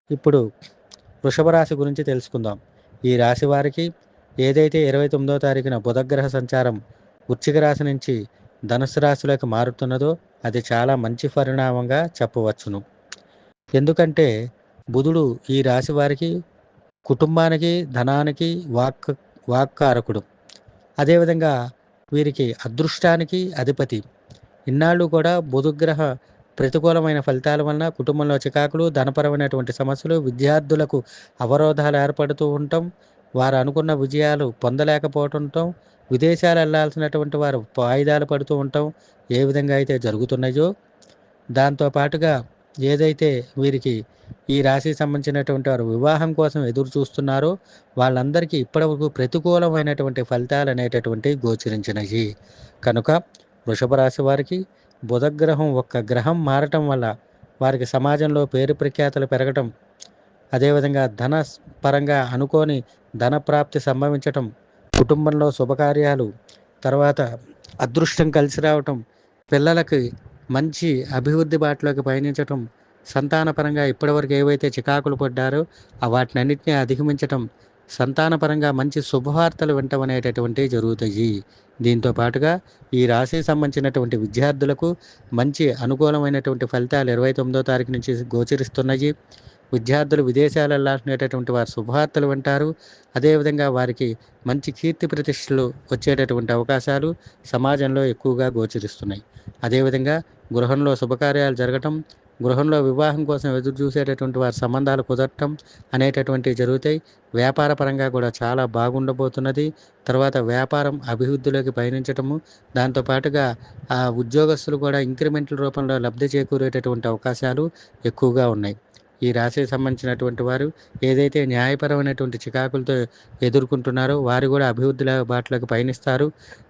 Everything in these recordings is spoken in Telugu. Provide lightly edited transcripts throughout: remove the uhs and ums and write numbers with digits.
ఇప్పుడు వృషభ రాశి గురించి తెలుసుకుందాం. ఈ రాశి వారికి ఏదైతే 29వ తారీఖున బుధగ్రహ సంచారం వృశ్చిక రాశి నుంచి ధనుస్సు రాశిలోకి మారుతున్నదో అది చాలా మంచి పరిణామంగా చెప్పవచ్చును. ఎందుకంటే బుధుడు ఈ రాశి వారికి కుటుంబానికి, ధనానికి, వాక్కారకుడు. అదేవిధంగా వీరికి అదృష్టానికి అధిపతి. ఇన్నాళ్ళు కూడా బుధగ్రహ ప్రతికూలమైన ఫలితాల వలన కుటుంబంలో చికాకులు, ధనపరమైనటువంటి సమస్యలు, విద్యార్థులకు అవరోధాలు ఏర్పడుతూ ఉండటం, వారు అనుకున్న విజయాలు పొందలేకపోతుండటం, విదేశాలు వెళ్ళాల్సినటువంటి వారు వాయిదాలు పడుతూ ఉండటం ఏ విధంగా అయితే జరుగుతున్నాయో, దాంతో పాటుగా ఏదైతే వీరికి ఈ రాశికి సంబంధించినటువంటి వారు వివాహం కోసం ఎదురు చూస్తున్నారో వాళ్ళందరికీ ఇప్పటివరకు ప్రతికూలమైనటువంటి ఫలితాలు అనేటటువంటివి గోచరించినవి. కనుక వృషభ రాశి వారికి బుధగ్రహం ఒక్క గ్రహం మారటం వల్ల వారికి సమాజంలో పేరు ప్రఖ్యాతలు పెరగటం, అదేవిధంగా ధన పరంగా అనుకోని ధన ప్రాప్తి సంభవించటం, కుటుంబంలో శుభకార్యాలు, తర్వాత అదృష్టం కలిసి రావటం, పిల్లలకి మంచి అభివృద్ధి బాటలోకి పయనించటం, సంతానపరంగా ఇప్పటివరకు ఏవైతే చికాకులు పడ్డారో వాటినన్నిటినీ అధిగమించటం, సంతానపరంగా మంచి శుభవార్తలు వినటం అనేటటువంటివి జరుగుతాయి. దీంతో పాటుగా ఈ రాశికి సంబంధించినటువంటి విద్యార్థులకు మంచి అనుకూలమైనటువంటి ఫలితాలు 29వ తారీఖు నుంచి గోచరిస్తున్నాయి. విద్యార్థులు విదేశాలు వెళ్ళాల్సినటువంటి వారు శుభవార్తలు వింటారు. అదేవిధంగా వారికి మంచి కీర్తి ప్రతిష్టలు వచ్చేటటువంటి అవకాశాలు సమాజంలో ఎక్కువగా గోచరిస్తున్నాయి. అదేవిధంగా గృహంలో శుభకార్యాలు జరగటం, గృహంలో వివాహం కోసం ఎదురు చూసేటటువంటి వారి సంబంధాలు కుదరటం అనేటటువంటివి జరుగుతాయి. వ్యాపార పరంగా కూడా చాలా బాగుండబోతున్నది. తర్వాత వ్యాపారం అభివృద్ధిలోకి పయనించటము, దాంతోపాటుగా ఆ ఉద్యోగస్తులు కూడా ఇంక్రిమెంట్ల రూపంలో లబ్ధి చేకూరేటటువంటి అవకాశాలు ఎక్కువగా ఉన్నాయి. ఈ రాశికి సంబంధించినటువంటి వారు ఏదైతే న్యాయపరమైనటువంటి చికాకులతో ఎదుర్కొంటున్నారో వారు కూడా అభివృద్ధి బాటలోకి పయనిస్తారు.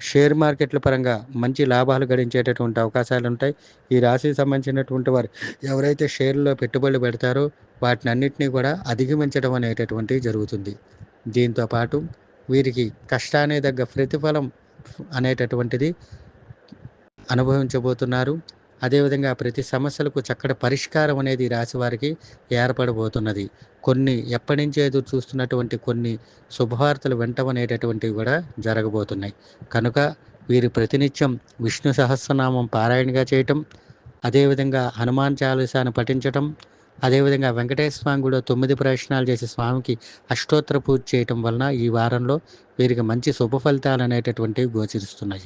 షేర్ మార్కెట్ల పరంగా మంచి లాభాలు గడించేటటువంటి అవకాశాలు ఉంటాయి. ఈ రాశికి సంబంధించినటువంటి వారు ఎవరైతే షేర్లలో పెట్టుబడులు పెడతారో వాటిని అన్నింటినీ కూడా అధిగమించడం అనేటటువంటిది జరుగుతుంది. దీంతో పాటు వీరికి కష్టానికి తగ్గ ప్రతిఫలం అనేటటువంటిది అనుభవించబోతున్నారు. అదేవిధంగా ప్రతి సమస్యలకు చక్కటి పరిష్కారం అనేది రాశి వారికి ఏర్పడబోతున్నది. కొన్ని ఎప్పటి నుంచో ఎదురు చూస్తున్నటువంటి కొన్ని శుభవార్తలు వినటం కూడా జరగబోతున్నాయి. కనుక వీరు ప్రతినిత్యం విష్ణు సహస్రనామం పారాయణగా చేయటం, అదేవిధంగా హనుమాన్ చాలీసాను పఠించటం, అదేవిధంగా వెంకటేశ్వర స్వామి కూడా 9 ప్రదక్షిణాలు చేసి స్వామికి అష్టోత్తర పూజ చేయటం వలన ఈ వారంలో వీరికి మంచి శుభ ఫలితాలు అనేటటువంటివి గోచరిస్తున్నాయి.